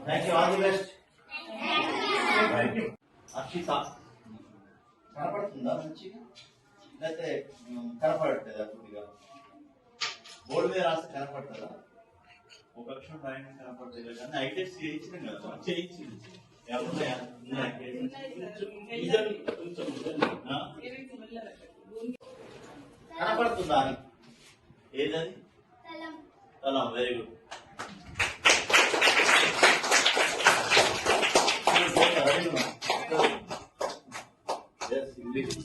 Thank you, all the best. Akshita కనపడుతుందా మంచిగా, లేకపోతే కనపడట్లేదా? కొద్దిగా బోర్డు మీద రాస్తే కనపడుతుందా? ఒక అక్షరం రాయడం కనపడలేదు కానీ ఐటెక్స్ చేయించినాం కదా, చేయించింది కనపడుతుందా అని. ఏదని? తలం. Very good. English.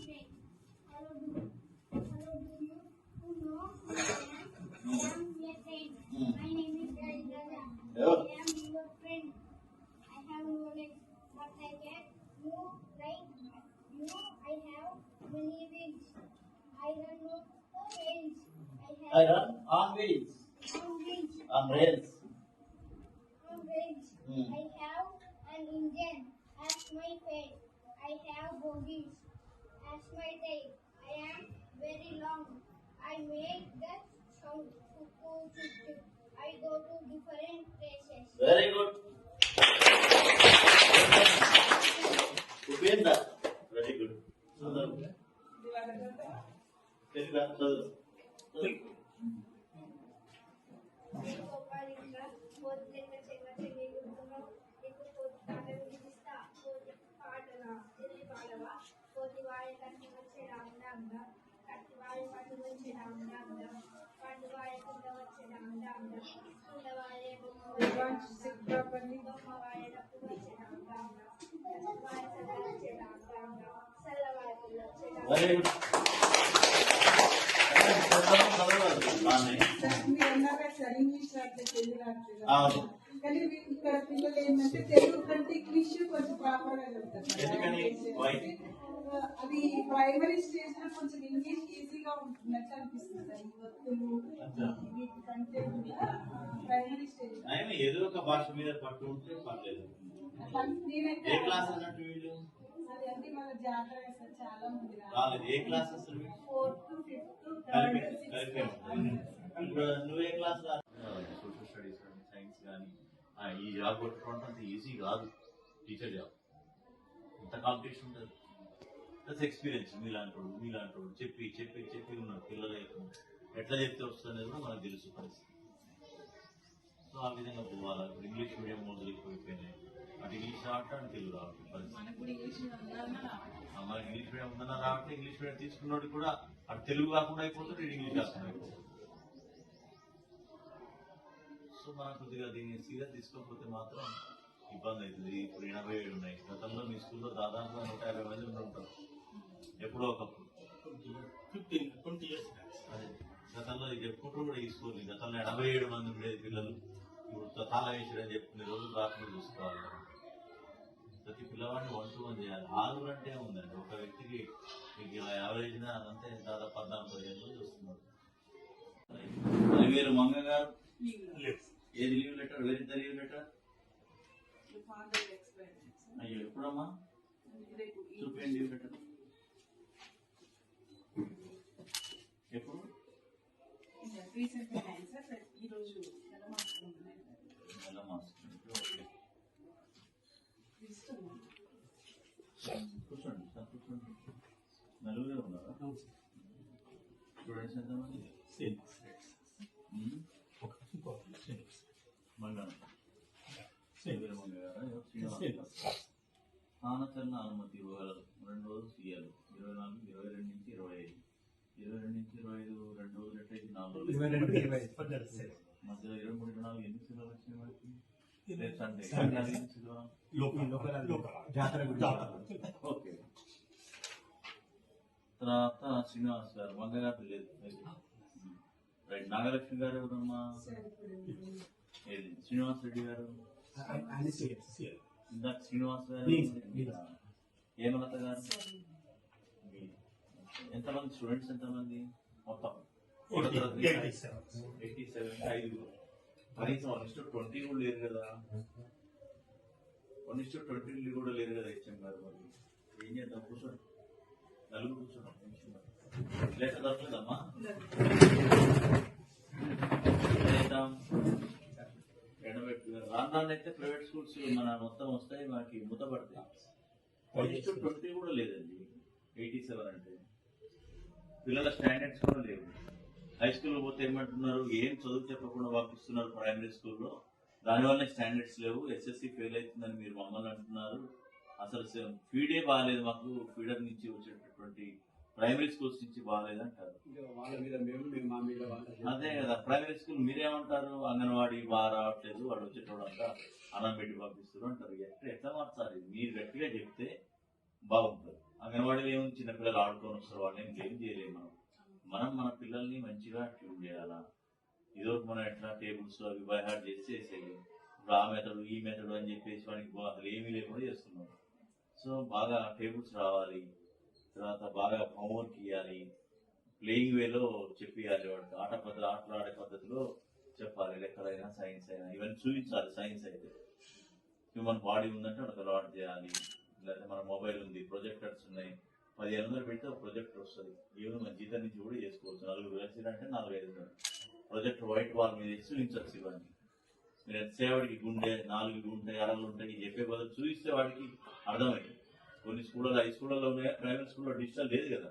I run on wheels. On rails. I have an engine as my face. I have bogies as my tail. I am very long. I make the sound. I go to different places. Very good. Upendra. Very good. Very good. కానీ ఇక్కడ పిల్లలు ఏంటంటే తెలుగు కంటే English కొంచెం proper గా చెప్తారు. అది primary stage లో కొంచెం ఇంగ్లీష్ ఈజీగా ఉంటున్నట్టు అనిపిస్తుంది. వీటికంటే ప్రైమరీ స్టేజ్ ఏదో ఒక భాష మీద పట్టు ఉంటే పర్లేదు. ఏ క్లాస్ అన్నట్టు వీళ్ళు? అది అంటే మన జాతర చాలా మంది రాలేదు. ఏ క్లాస్ అసలు? 4th to 5th. నువ్వే క్లాస్? సోషల్ స్టడీస్ కానీ సైన్స్ కానీ ఈ జాబ్ కొట్టుకోవడం అంత ఈజీ కాదు. టీచర్ జాబ్ ఎంత కాంపిటీషన్ ఉంటుంది. Plus experience. మీలాంటి చెప్పి ఉన్నారు పిల్లలు. ఎట్లా చెప్తే వస్తుంది కూడా మనకు తెలుసు పరిస్థితి. సో ఆ విధంగా పోవాలి. ఇంగ్లీష్ మీడియం మొదలు ఎక్కువైపోయినాయి. అటు ఇంగ్లీష్ రావట్లే, అని తెలుగు రావట్లేదు పరిస్థితి. మనకి ఇంగ్లీష్ మీడియం ఉందన్నా రావట్లేదు. ఇంగ్లీష్ మీడియం తీసుకున్నోడు కూడా అటు తెలుగు కాకుండా అయిపోతుంది, ఇటు ఇంగ్లీష్ కాకుండా అయిపోతుంది. సో మనం కొద్దిగా దీన్ని సీరియస్ తీసుకోకపోతే మాత్రం ఇబ్బంది అవుతుంది. ఇప్పుడు 87 ఉన్నాయి. గతంలో మీ స్కూల్లో దాదాపుగా 150 మంది ఉంటారు. ఎప్పుడో ఒకప్పుడు 15-20 years అదే గతంలో చెప్పుకుంటూ కూడా ఈ స్కూల్ గతంలో 87 మంది ఉండేది పిల్లలు. ఇప్పుడు తాళ వేసాడని చెప్పుకునే రోజులు రాకుండా చూసుకోవాలి. ప్రతి పిల్లవాడిని 1-to-1 చేయాలి. 6 అంటే ఉందండి ఒక వ్యక్తికి. మీకు యావరేజ్ అంతే దాదాపు 14-15 రోజులు చూస్తున్నారు. వేరు మంగ గారు ఏది leave letter? Where is the leave letter? అయ్యో ఎప్పుడమ్మా చూపించండి లీవ్ లెటర్. ఎప్పుడు? నెల మాసం. కూర్చోండి సార్, కూర్చోండి. నలుగురే ఉన్నారా? స్టూడెంట్స్ ఎంతమంది? స్థానచలన అనుమతి ఇవ్వగలరు. 2 రోజులు సీఎల్ 24, 22 నుంచి 25, 22 నుంచి 25 2 రోజులు ఎట్లయితే 4 రోజులు మధ్యలో 23, 24 ఎన్ని సినిమాలు వచ్చినాయి మనకి? ఓకే. తర్వాత శ్రీనివాస్ గారు, మంగ గారు లేదు. రైట్. నాగలక్ష్మి గారు ఎవరమ్మా? ఏది? శ్రీనివాస్ రెడ్డి గారు. ఇందాక శ్రీనివాస్ గారు. హేమలత గారు. ఎంతమంది స్టూడెంట్స్? ఎంతమంది మొత్తం? 87. 5 కనీసం 1:20 కూడా లేరు కదా. 1:20 కూడా లేరు కదా హెచ్ఎం గారు. మరి ఏం చేద్దాం? కూర్చోండి, నలుగురు కూర్చోండి. లెటర్ దొరకలేదమ్మా? ఎండబెట్టి రాను అయితే ప్రైవేట్ స్కూల్స్ మన మొత్తం వస్తాయి, మనకి మూతపడతాయి. 20 కూడా లేదండి, 87 అంటే పిల్లల స్టాండర్డ్స్ కూడా లేవు. హై స్కూల్ పోతే ఏమంటున్నారు, ఏం చదువు చెప్పకుండా పంపిస్తున్నారు ప్రైమరీ స్కూల్లో, దానివల్ల స్టాండర్డ్స్ లేవు, ఎస్ఎస్సి ఫెయిల్ అవుతుందని మీరు మమ్మల్ని అంటున్నారు. అసలు ఫీడే బాగాలేదు మాకు, ఫీడర్ నుంచి వచ్చేటటువంటి ప్రైమరీ స్కూల్స్ నుంచి బాగాలేదు అంటారు. అదే కదా, ప్రైమరీ స్కూల్ మీరేమంటారు, అంగన్వాడీ బాగా రావట్లేదు, వాడు వచ్చేటోడంతా అన్నం పెట్టి పంపిస్తారు అంటారు. ఎట్లా మార్చాలి? మీరు గట్టిగా చెప్తే బాగుంటుంది. అంగన్వాడీలో ఏముంది, చిన్నపిల్లలు ఆడుకొని వస్తారు, వాళ్ళని ఏం చేయలేము. మనం మన పిల్లల్ని మంచిగా ట్యూన్ చేయాలా. ఇదొక మనం ఎట్లా టేబుల్స్ అవి బై హార్ట్ చేసేసేది, ఇప్పుడు ఆ మెథడ్ ఈ మెథడ్ అని చెప్పేసి వాడికి అసలు ఏమీ లేకుండా చేస్తున్నాం. సో బాగా టేబుల్స్ రావాలి, తర్వాత బాగా హోంవర్క్ ఇవ్వాలి, ప్లేయింగ్ వేలో చెప్పియాలి, వాడికి ఆటలు ఆడే పద్ధతిలో చెప్పాలి. లెక్కలైనా సైన్స్ అయినా ఇవన్నీ చూపించాలి. సైన్స్ అయితే హ్యూమన్ బాడీ ఉందంటే వాడికి అలవాటు చేయాలి. లేకపోతే మన మొబైల్ ఉంది, ప్రొజెక్టర్స్ ఉన్నాయి, 1500 పెడితే ఒక ప్రొజెక్టర్ వస్తుంది. ఈవెన్ మన జీతం నుంచి కూడా చేసుకోవచ్చు. 4 వేలు అంటే 4-5 ప్రొజెక్టర్ వైట్ వాల్ మీద వేసి చూపించవచ్చు. ఇవన్నీ మీరు ఎంతసేవాడికి గుండె 4 ఉంటాయి, అరలు ఉంటాయి చెప్పే బదులు చూపిస్తే వాడికి అర్థమైంది. కొన్ని స్కూళ్ళలో, హై స్కూళ్ళలో ఉన్నాయి, ప్రైవేట్ స్కూల్లో డిజిటల్ లేదు కదా.